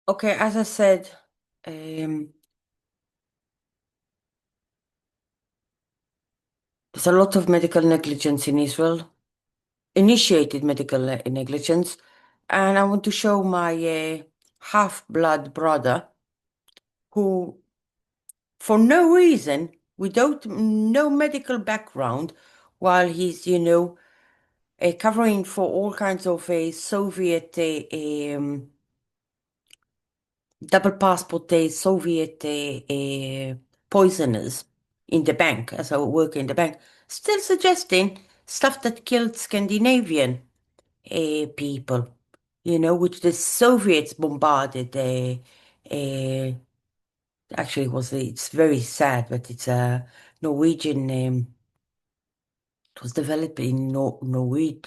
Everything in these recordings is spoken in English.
Okay, as I said, um, there's a lot of medical negligence in Israel, initiated medical negligence, and I want to show my half-blood brother who, for no reason, without no medical background, while he's, covering for all kinds of Soviet double passport Soviet poisoners in the bank, as I work in the bank, still suggesting stuff that killed Scandinavian people, which the Soviets bombarded. Actually, it's very sad, but it's a Norwegian. It was developed in Norwegia,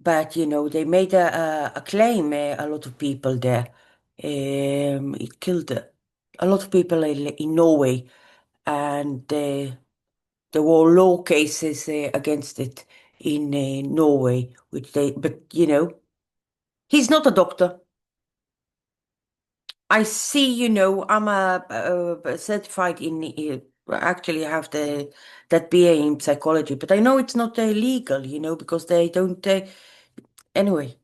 but they made a claim, a lot of people there. It killed a lot of people in Norway, and there were law cases against it in Norway, but he's not a doctor. I see, I'm a certified actually have that BA in psychology, but I know it's not legal, because they don't, anyway.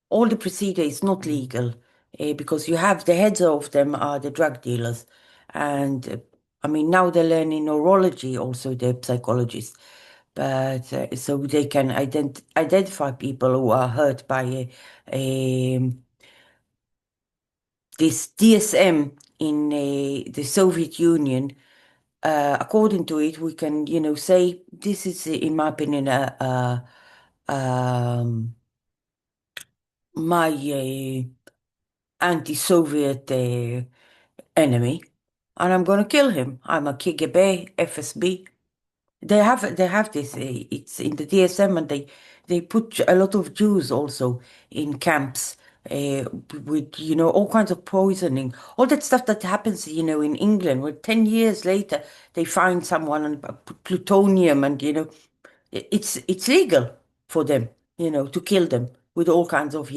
All the procedure is not legal because you have the heads of them are the drug dealers. And I mean, now they're learning neurology, also the psychologists. But so they can identify people who are hurt by this DSM in the Soviet Union. According to it, we can, say this is, in my opinion, my anti-Soviet enemy, and I'm going to kill him. I'm a KGB, FSB. They have this. It's in the DSM, and they put a lot of Jews also in camps. With all kinds of poisoning, all that stuff that happens in England, where 10 years later they find someone and put plutonium, and it's legal for them to kill them with all kinds of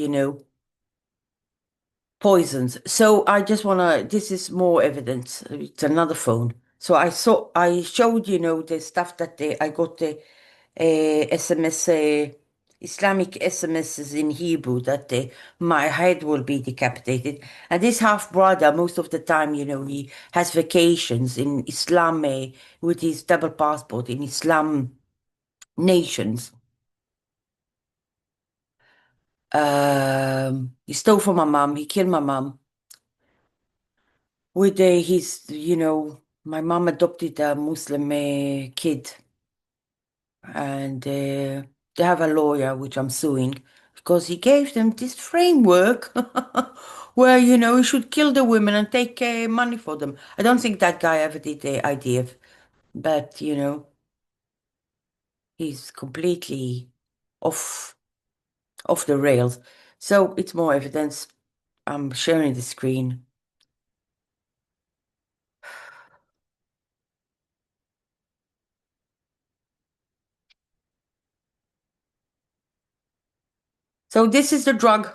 poisons. So I just wanna, this is more evidence. It's another phone. So I showed, the stuff that I got the SMS, Islamic SMSs in Hebrew that my head will be decapitated. And this half brother, most of the time, he has vacations in Islam with his double passport in Islam nations. He stole from my mom. He killed my mom. With my mom adopted a Muslim kid, and they have a lawyer, which I'm suing, because he gave them this framework where, you should kill the women and take money for them. I don't think that guy ever did the IDF, but, he's completely off, off the rails. So it's more evidence. I'm sharing the screen. So this is the drug.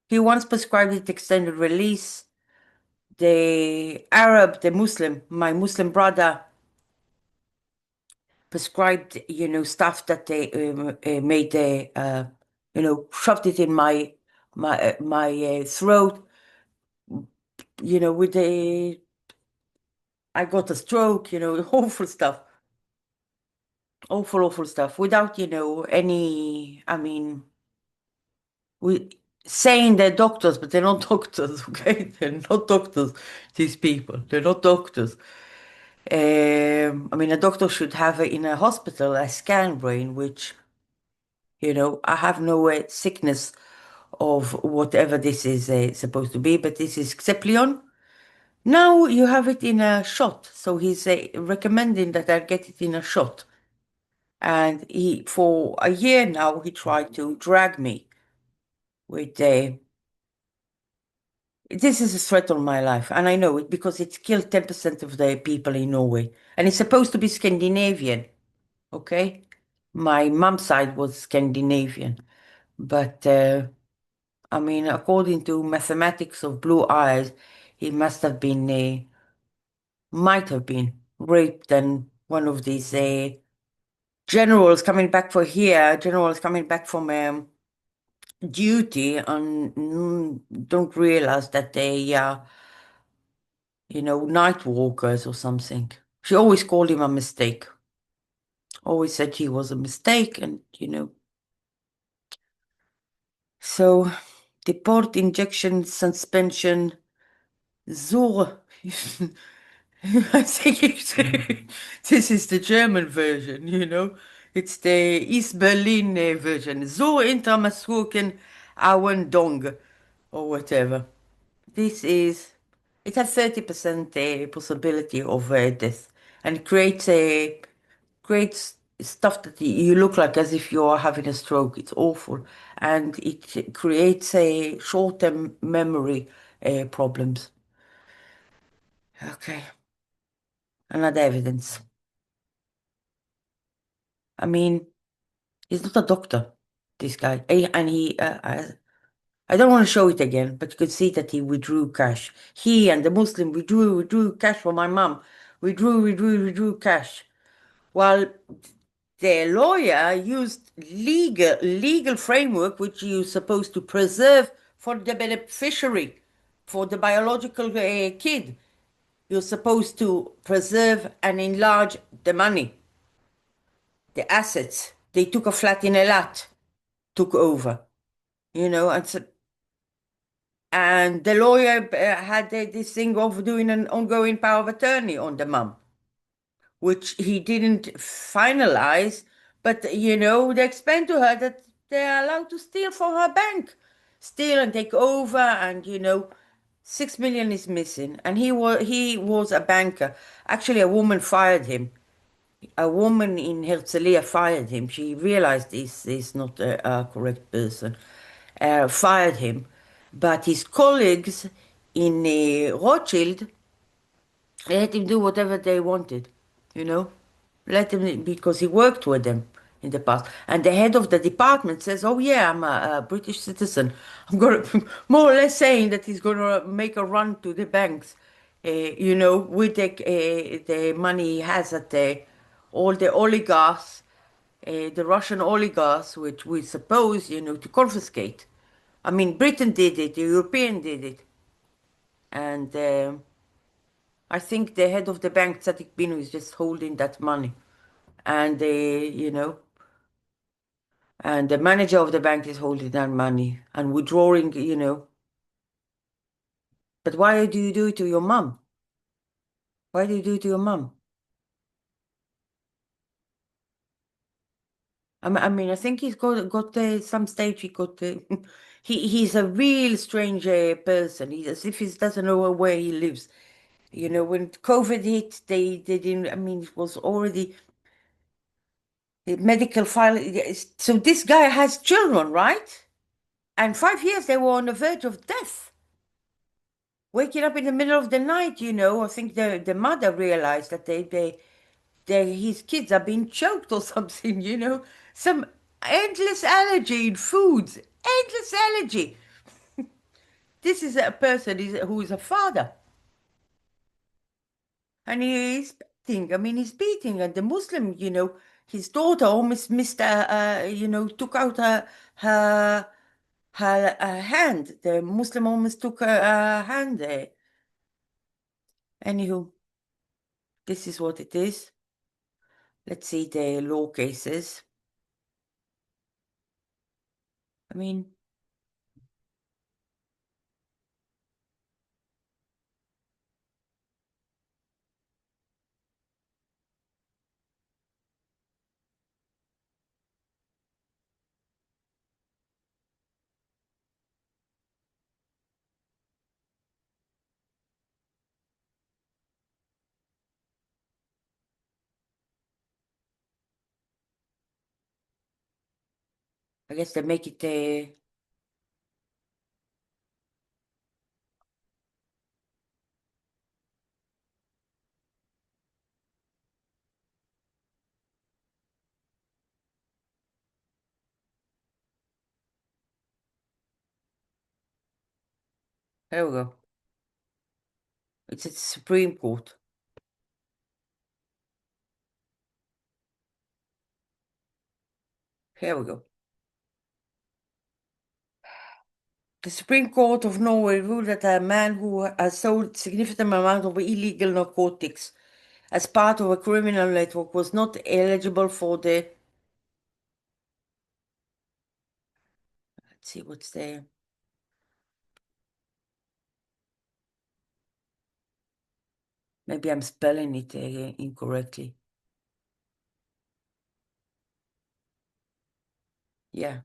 He once prescribed it extended release. The Arab, the Muslim, my Muslim brother prescribed, stuff that they made, shoved it in my throat, with the, I got a stroke, awful stuff, awful stuff, without, any, I mean, we saying they're doctors, but they're not doctors, okay? They're not doctors, these people. They're not doctors. I mean, a doctor should have in a hospital a scan brain, which, I have no sickness of whatever this is supposed to be, but this is Xeplion. Now you have it in a shot. So he's recommending that I get it in a shot. And for a year now, he tried to drag me with this is a threat on my life. And I know it because it's killed 10% of the people in Norway. And it's supposed to be Scandinavian. Okay? My mom's side was Scandinavian, but I mean, according to mathematics of blue eyes, he must have been, might have been raped and one of these generals coming back for here, generals coming back from duty and don't realize that they, night walkers or something. She always called him a mistake. Always said he was a mistake, and so deport, injection, suspension, so. I think this is the German version, It's the East Berlin version. So Intermasruken Auendong or whatever. This is, it has 30% possibility of death and creates stuff that you look like as if you are having a stroke. It's awful. And it creates a short-term memory problems. Okay, another evidence. I mean, he's not a doctor, this guy. And I don't want to show it again, but you could see that he withdrew cash. He and the Muslim withdrew cash for my mom. Withdrew cash. While the lawyer used legal framework, which you're supposed to preserve for the beneficiary, for the biological kid. You're supposed to preserve and enlarge the money, the assets. They took a flat in Elat, took over, and so, and the lawyer had this thing of doing an ongoing power of attorney on the mum, which he didn't finalize. But they explained to her that they're allowed to steal from her bank, steal and take over, and 6 million is missing. And he was a banker. Actually, a woman fired him. A woman in Herzliya fired him. She realized this is not a correct person. Fired him, but his colleagues in Rothschild let him do whatever they wanted, you know, let him because he worked with them in the past. And the head of the department says, "Oh yeah, I'm a British citizen. I'm gonna," more or less saying that he's gonna make a run to the banks, with the money he has at all the oligarchs, the Russian oligarchs, which we suppose, to confiscate. I mean, Britain did it, the European did it, and I think the head of the bank, Tzadik Binu, is just holding that money, and and the manager of the bank is holding that money and withdrawing, But why do you do it to your mom? Why do you do it to your mom? I mean, I think he's got some stage. He got he's a real strange person. He's as if he doesn't know where he lives. When COVID hit, they didn't. I mean, it was already a medical file. So this guy has children, right? And 5 years they were on the verge of death. Waking up in the middle of the night, I think the mother realized that his kids are being choked or something, Some endless allergy in foods, endless allergy. This is a person who is a father. And he's beating, I mean, he's beating. And the Muslim, his daughter almost missed, took out her hand. The Muslim almost took her hand there. Anywho, this is what it is. Let's see the law cases. I mean, I guess they make it Here we go. It's at the Supreme Court. Here we go. The Supreme Court of Norway ruled that a man who has sold significant amount of illegal narcotics as part of a criminal network was not eligible for the. Let's see what's there. Maybe I'm spelling it incorrectly. Yeah.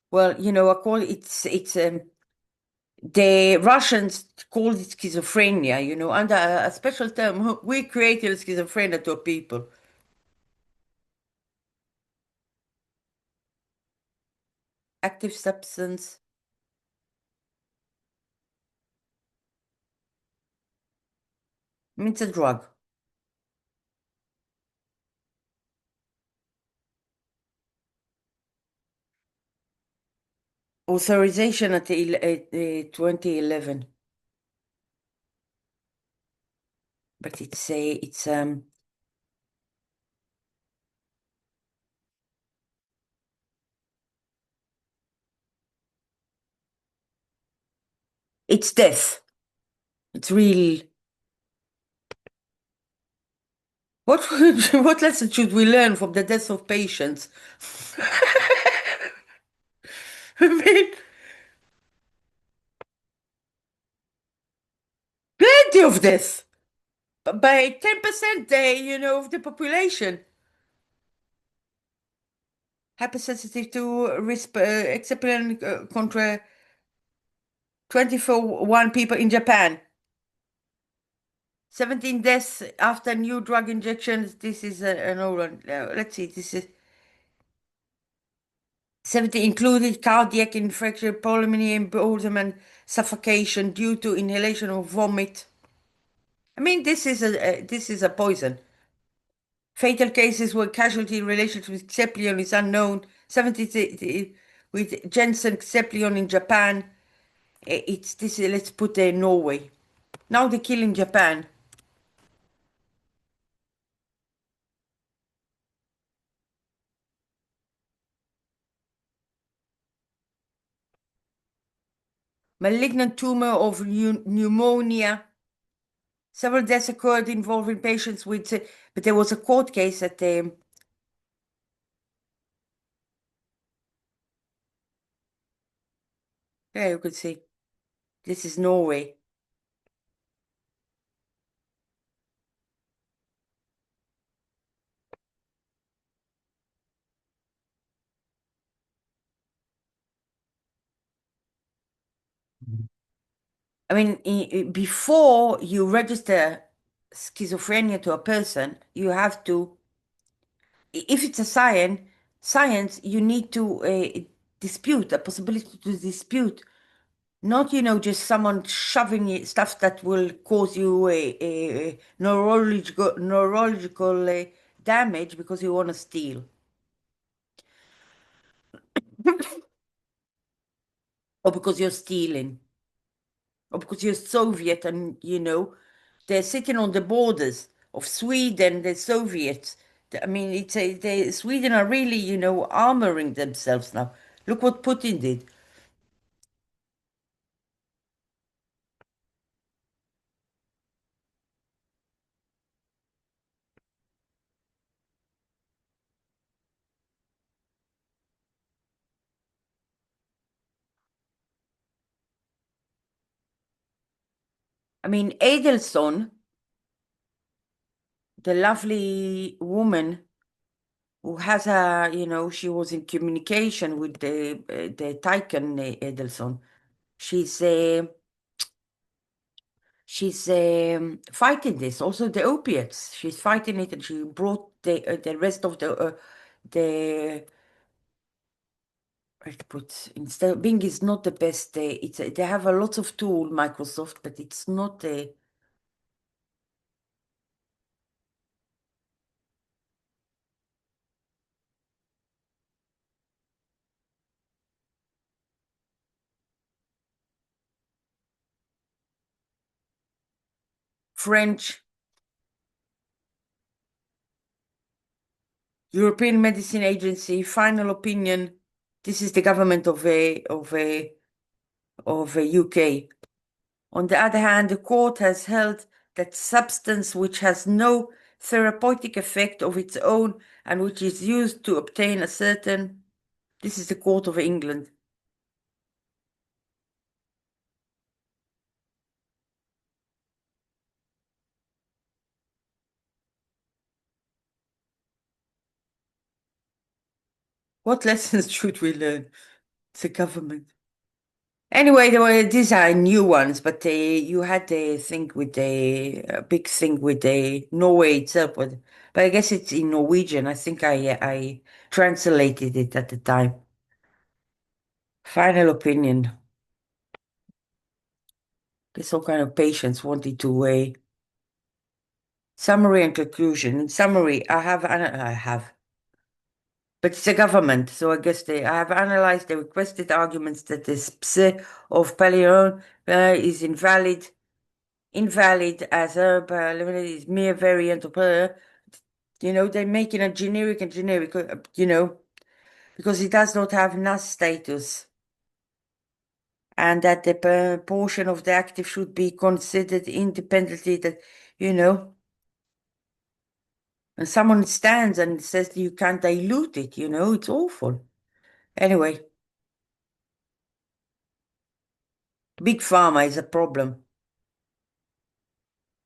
Well, it's the Russians called it schizophrenia, under a special term. We created schizophrenia to people. Active substance means a drug. Authorization at 2011. But it's death. It's real. What what lesson should we learn from the deaths of patients? I mean, plenty of death. By 10%, of the population. Hypersensitive to risk, except contra 24 people in Japan. 17 deaths after new drug injections. This is an old one. Let's see. This is 70 included cardiac infarction, pulmonary embolism, and suffocation due to inhalation of vomit. I mean, this is a poison. Fatal cases where casualty in relation with Xeplion is unknown. 70 with Jensen Xeplion in Japan. It's this. Let's put Norway. Now they kill in Japan. Malignant tumor of pneumonia. Several deaths occurred involving patients with, but there was a court case at yeah, you could see. This is Norway. I mean, before you register schizophrenia to a person, you have to, if it's a science, you need to dispute, a possibility to dispute, not, just someone shoving stuff that will cause you a neurological damage because you want to steal. Or because you're stealing, or because you're Soviet and, they're sitting on the borders of Sweden, the Soviets. I mean, Sweden are really, armoring themselves now. Look what Putin did. I mean, Adelson, the lovely woman who has she was in communication with the Tycoon Adelson. She's uh, she's fighting this. Also, the opiates. She's fighting it, and she brought the rest of the. Where to put instead Bing is not the best. They have a lot of tool Microsoft, but it's not a. French, European Medicine Agency, final opinion. This is the government of a UK. On the other hand, the court has held that substance which has no therapeutic effect of its own and which is used to obtain a certain. This is the Court of England. What lessons should we learn? The government. Anyway, these are new ones, but you had the thing with the big thing with the Norway itself, but I guess it's in Norwegian. I think I translated it at the time. Final opinion. There's some kind of patients wanted to weigh. Summary and conclusion. In summary, I have, but it's a government, so I guess I have analyzed the requested arguments that the spse of Paleon is invalid as a is mere variant of they're making a generic and generic, because it does not have NAS status, and that the portion of the active should be considered independently that, and someone stands and says you can't dilute it, it's awful. Anyway, big pharma is a problem.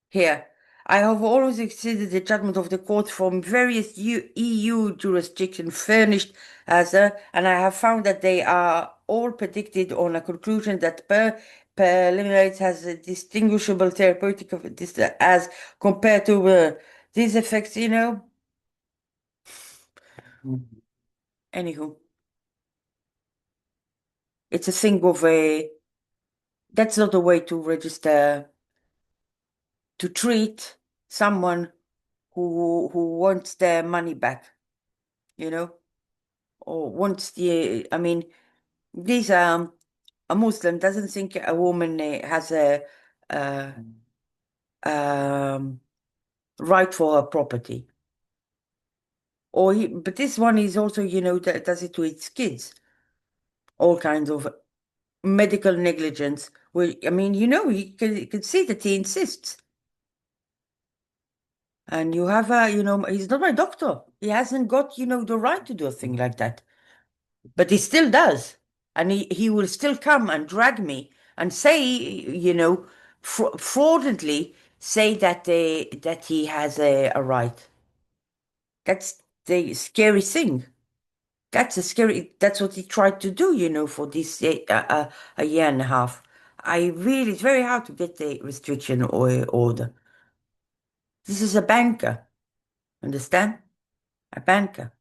Here, I have always exceeded the judgment of the court from various EU jurisdictions furnished and I have found that they are all predicted on a conclusion that preliminaries has a distinguishable therapeutic of this as compared to these effects, Anywho, it's a thing of that's not a way to register, to treat someone who wants their money back, or wants I mean, these a Muslim doesn't think a woman has a uh, um, right for her property. But this one is also, that does it to its kids. All kinds of medical negligence. I mean, you can see that he insists. And you have he's not my doctor. He hasn't got, the right to do a thing like that. But he still does. And he will still come and drag me and say, fraudulently say that he has a right. That's the scary thing. That's what he tried to do, for this a year and a half. It's very hard to get the restriction or order. This is a banker, understand? A banker,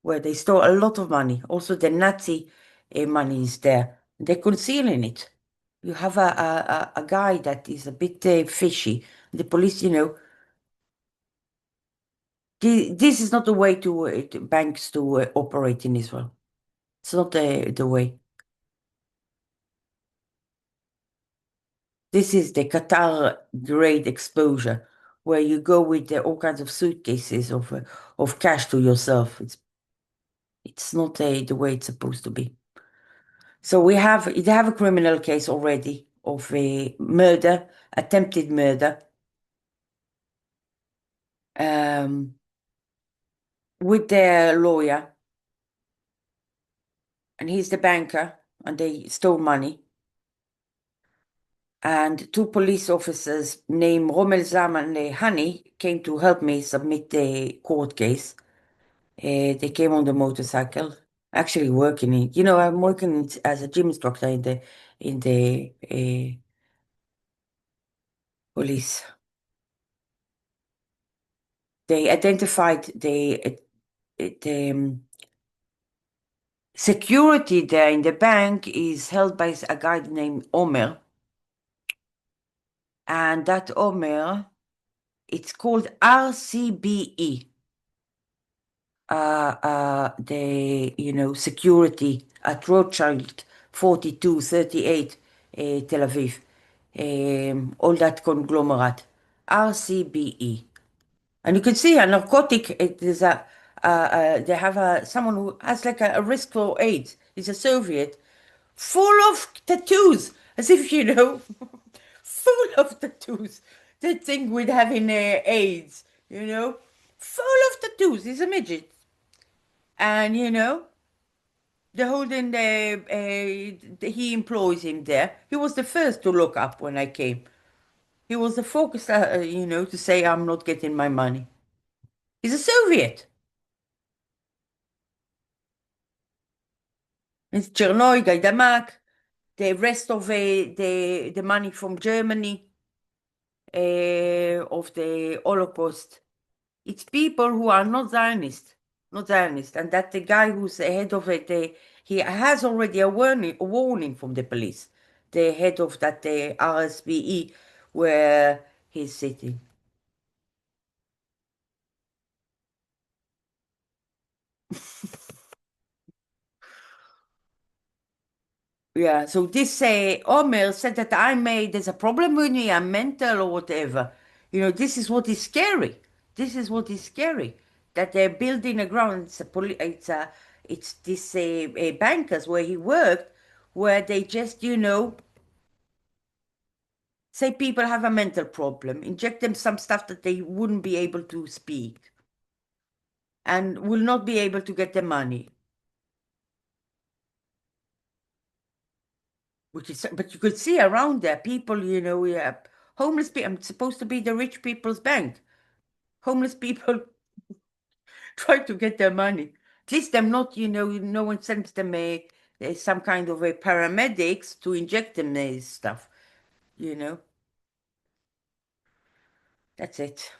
where they stole a lot of money. Also, the Nazi money is there. They're concealing it. You have a guy that is a bit fishy. The police, this is not the way to banks to operate in Israel. It's not the way. This is the Qatar grade exposure, where you go with all kinds of suitcases of cash to yourself. It's not the way it's supposed to be. So they have a criminal case already of a murder, attempted murder, with their lawyer, and he's the banker, and they stole money. And two police officers named Rommel Zaman and Hani came to help me submit the court case. They came on the motorcycle, actually working in, I'm working as a gym instructor in the police. They identified the security there in the bank is held by a guy named Omer. And that Omer, it's called RCBE. Security at Rothschild 4238, Tel Aviv. All that conglomerate. RCBE. And you can see a narcotic, it is they have someone who has like a risk for AIDS. He's a Soviet, full of tattoos, as if, full of tattoos. The thing with having AIDS, full of tattoos. He's a midget. And, the holding he employs him there. He was the first to look up when I came. He was the focus, to say I'm not getting my money. He's a Soviet. It's Chernoy, Gaidamak, the rest of the money from Germany, of the Holocaust. It's people who are not Zionist, not Zionist, and that the guy who's the head of it, he has already a warning from the police, the head of that RSBE, where he's sitting. Yeah, so this Omer said that there's a problem with me, I'm mental or whatever. This is what is scary. This is what is scary. That they're building a ground. It's this bankers where he worked, where they just, say people have a mental problem, inject them some stuff that they wouldn't be able to speak and will not be able to get the money. But you could see around there people, homeless people. I'm supposed to be the rich people's bank. Homeless people try to get their money. At least them not, no one sends them some kind of a paramedics to inject them stuff. You know, that's it.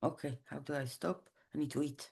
Okay, how do I stop? I need to eat.